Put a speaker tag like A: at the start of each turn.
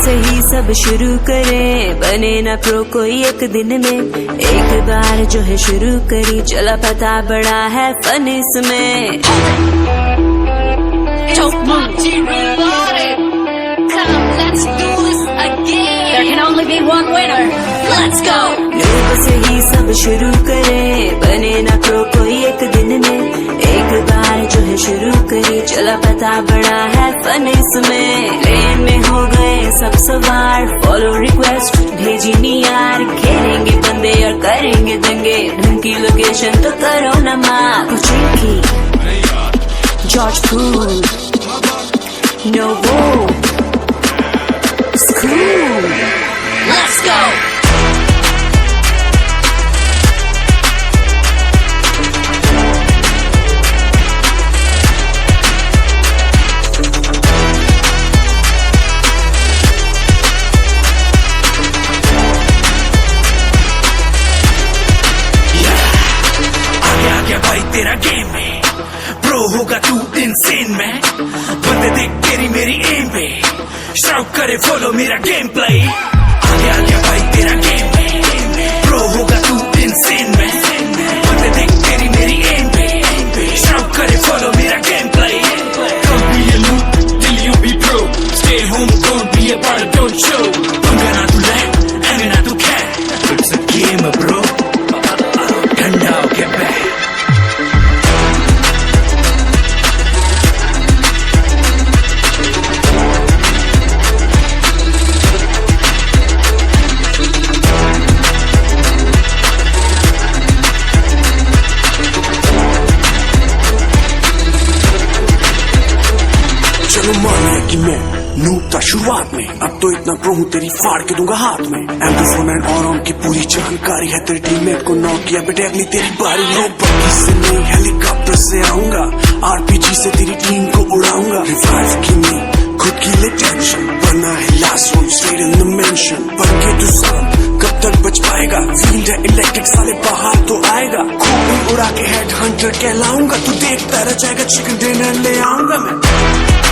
A: से ही सब शुरू करें, बने ना प्रो कोई एक दिन में। एक बार जो है शुरू करी, चला पता बड़ा है फन इसमें। नूब से ही सब शुरू करें, बने ना प्रो कोई एक दिन में। एक बार जो है शुरू करी, चला पता बड़ा है फन इसमें। लेन में हो गए सब सवार, फॉलो रिक्वेस्ट भेजी नहीं यार। खेलेंगे बंदे और करेंगे दंगे, ढंग की लोकेशन तो करो ना मार। चिंकी जॉर्ज फूल नोवो स्कूल, लेट्स गो।
B: भाई तेरा गेम में प्रो होगा तू इनसेन में। बंदे देख तेरी मेरी एम पे, शाउट करे फॉलो मेरा गेम प्ले। आगे आगे भाई तेरा गेम में प्रो होगा तू इनसेन में। बंदे देख तेरी मेरी एम पे, शाउट करे फॉलो मेरा game play. Don't be a noob till you be pro. Stay home, don't be a part, don't show. पंगा ना तू ले, एंगे ना तू खे, it's a game bro. ठंडा होके बैठ।
C: माना है कि मैं नूब था शुरुआत में, अब तो इतना प्रो हूँ तेरी फाड़ के दूंगा हाथ में। एम्पलीफोन एंड ऑन की पूरी जानकारी है, तेरी टीममेट को नॉक किया बेटे अगली तेरी बारी है। बग्गी से नहीं हेलीकॉप्टर से आऊंगा, आरपीजी से तेरी टीम को उड़ाऊंगा। रिवाइव की नहीं खुद की ले टेंशन, बना है last one straight in the mention. बन के तू शांत कब तक बच पाएगा, फील्ड है इलेक्ट्रिक साले बाहर तो आएगा। खूब उड़ा के हेड हंटर कहलाऊंगा, तू देखता रह जाएगा चिकन डिनर ले आऊंगा मैं।